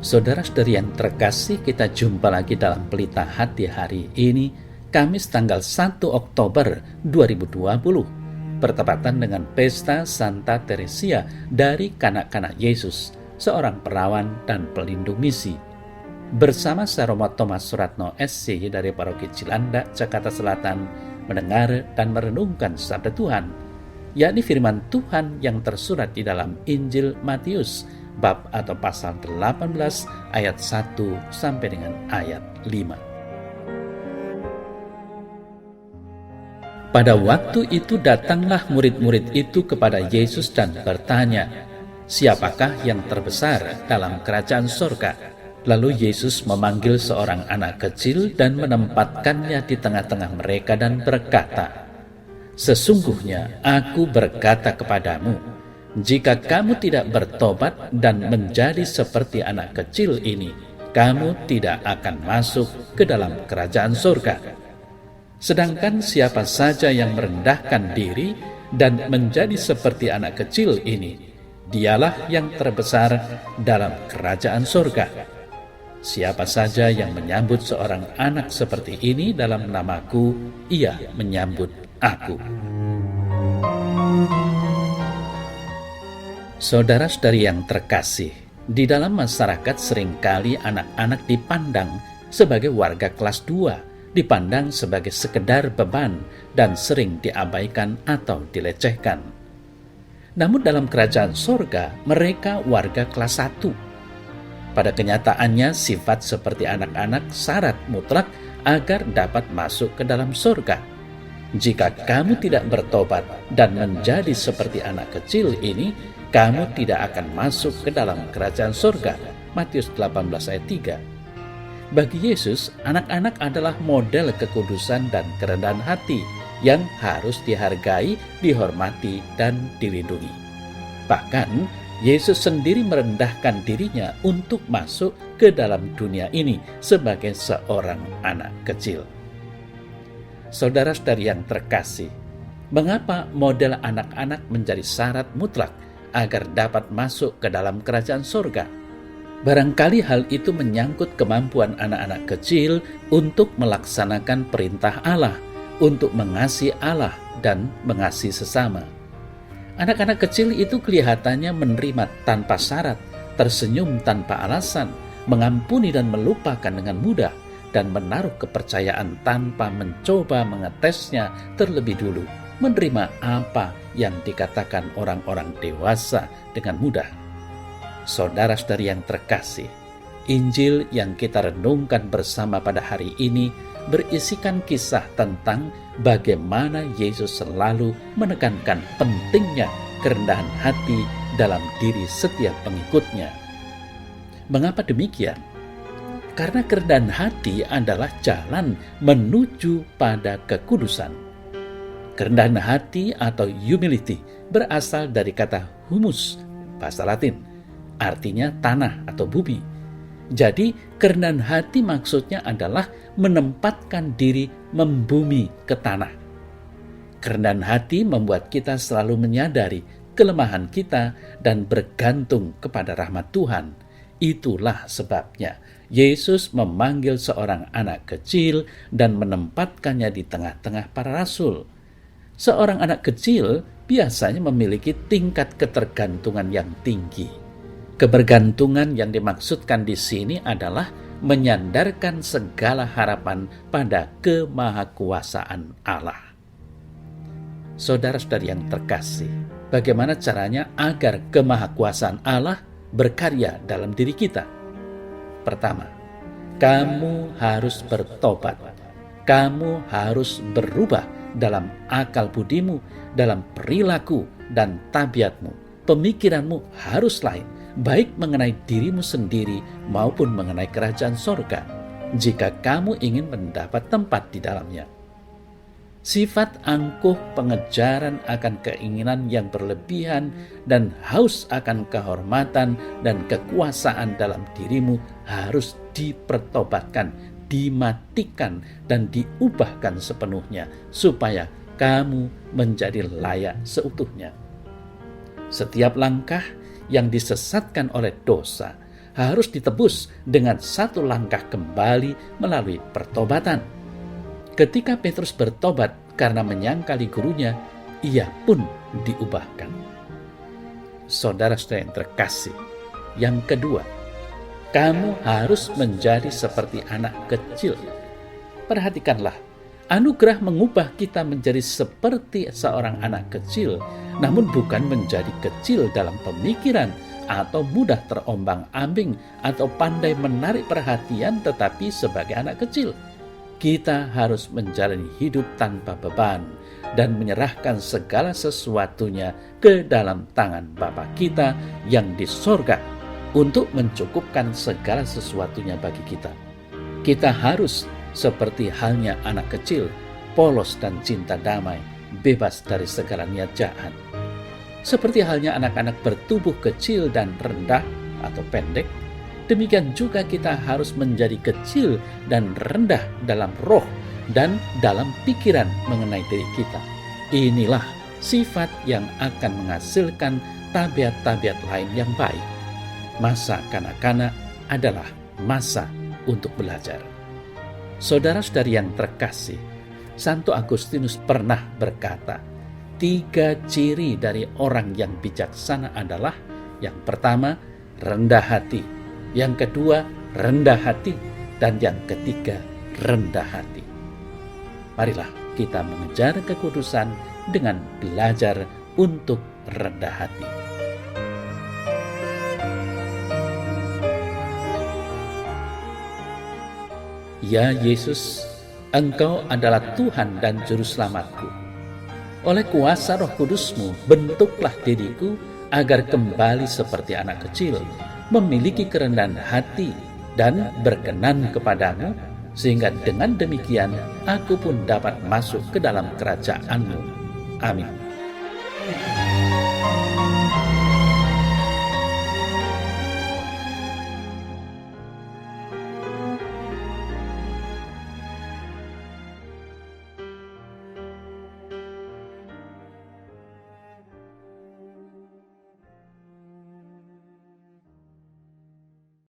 Saudara-saudari yang terkasih, kita jumpa lagi dalam Pelita Hati hari ini, Kamis tanggal 1 Oktober 2020, bertepatan dengan Pesta Santa Teresia dari Kanak-Kanak Yesus, seorang perawan dan pelindung misi. Bersama saya Romo Thomas Suratno SC dari Paroki Cilandak, Jakarta Selatan, mendengar dan merenungkan sabda Tuhan, yakni firman Tuhan yang tersurat di dalam Injil Matius, bab atau pasal 18 ayat 1 sampai dengan ayat 5. Pada waktu itu datanglah murid-murid itu kepada Yesus dan bertanya, "Siapakah yang terbesar dalam kerajaan sorga?" Lalu Yesus memanggil seorang anak kecil dan menempatkannya di tengah-tengah mereka dan berkata, "Sesungguhnya aku berkata kepadamu, jika kamu tidak bertobat dan menjadi seperti anak kecil ini, kamu tidak akan masuk ke dalam kerajaan surga. Sedangkan siapa saja yang merendahkan diri dan menjadi seperti anak kecil ini, dialah yang terbesar dalam kerajaan surga. Siapa saja yang menyambut seorang anak seperti ini dalam namaku, ia menyambut aku." Saudara-saudari yang terkasih, di dalam masyarakat seringkali anak-anak dipandang sebagai warga kelas 2, dipandang sebagai sekedar beban dan sering diabaikan atau dilecehkan. Namun dalam kerajaan sorga, mereka warga kelas 1. Pada kenyataannya, sifat seperti anak-anak syarat mutlak agar dapat masuk ke dalam sorga. Jika kamu tidak bertobat dan menjadi seperti anak kecil ini, kamu tidak akan masuk ke dalam kerajaan surga. Matius 18 ayat 3. Bagi Yesus, anak-anak adalah model kekudusan dan kerendahan hati yang harus dihargai, dihormati, dan dilindungi. Bahkan, Yesus sendiri merendahkan dirinya untuk masuk ke dalam dunia ini sebagai seorang anak kecil. Saudara-saudari yang terkasih, mengapa model anak-anak menjadi syarat mutlak agar dapat masuk ke dalam kerajaan surga? Barangkali hal itu menyangkut kemampuan anak-anak kecil untuk melaksanakan perintah Allah, untuk mengasihi Allah dan mengasihi sesama. Anak-anak kecil itu kelihatannya menerima tanpa syarat, tersenyum tanpa alasan, mengampuni dan melupakan dengan mudah, dan menaruh kepercayaan tanpa mencoba mengetesnya terlebih dulu, menerima apa yang dikatakan orang-orang dewasa dengan mudah. Saudara-saudari yang terkasih, Injil yang kita renungkan bersama pada hari ini berisikan kisah tentang bagaimana Yesus selalu menekankan pentingnya kerendahan hati dalam diri setiap pengikutnya. Mengapa demikian? Karena kerendahan hati adalah jalan menuju pada kekudusan. Kerendahan hati atau humility berasal dari kata humus, bahasa Latin, artinya tanah atau bumi. Jadi kerendahan hati maksudnya adalah menempatkan diri membumi ke tanah. Kerendahan hati membuat kita selalu menyadari kelemahan kita dan bergantung kepada rahmat Tuhan. Itulah sebabnya Yesus memanggil seorang anak kecil dan menempatkannya di tengah-tengah para rasul. Seorang anak kecil biasanya memiliki tingkat ketergantungan yang tinggi. Kebergantungan yang dimaksudkan di sini adalah menyandarkan segala harapan pada kemahakuasaan Allah. Saudara-saudari yang terkasih, bagaimana caranya agar kemahakuasaan Allah berkarya dalam diri kita? Pertama, kamu harus bertobat. Kamu harus berubah dalam akal budimu, dalam perilaku dan tabiatmu. Pemikiranmu harus lain, baik mengenai dirimu sendiri maupun mengenai kerajaan sorga, jika kamu ingin mendapat tempat di dalamnya. Sifat angkuh pengejaran akan keinginan yang berlebihan dan haus akan kehormatan dan kekuasaan dalam dirimu harus dipertobatkan, dimatikan, dan diubahkan sepenuhnya supaya kamu menjadi layak seutuhnya. Setiap langkah yang disesatkan oleh dosa harus ditebus dengan satu langkah kembali melalui pertobatan. Ketika Petrus bertobat karena menyangkali gurunya, ia pun diubahkan. Saudara-saudara yang terkasih, yang kedua, kamu harus menjadi seperti anak kecil. Perhatikanlah, anugerah mengubah kita menjadi seperti seorang anak kecil, namun bukan menjadi kecil dalam pemikiran atau mudah terombang-ambing atau pandai menarik perhatian, tetapi sebagai anak kecil. Kita harus menjalani hidup tanpa beban dan menyerahkan segala sesuatunya ke dalam tangan Bapa kita yang di sorga untuk mencukupkan segala sesuatunya bagi kita. Kita harus seperti halnya anak kecil, polos dan cinta damai, bebas dari segala niat jahat. Seperti halnya anak-anak bertubuh kecil dan rendah atau pendek, demikian juga kita harus menjadi kecil dan rendah dalam roh dan dalam pikiran mengenai diri kita. Inilah sifat yang akan menghasilkan tabiat-tabiat lain yang baik. Masa kanak-kanak adalah masa untuk belajar. Saudara-saudari yang terkasih, Santo Agustinus pernah berkata, 3 ciri dari orang yang bijaksana adalah: yang pertama, rendah hati; yang kedua, rendah hati; dan yang ketiga, rendah hati. Marilah kita mengejar kekudusan dengan belajar untuk rendah hati. Ya Yesus, Engkau adalah Tuhan dan Juru Selamatku. Oleh kuasa Roh Kudus-Mu, bentuklah diriku agar kembali seperti anak kecil, memiliki kerendahan hati dan berkenan kepadamu, sehingga dengan demikian aku pun dapat masuk ke dalam kerajaan-Mu. Amin.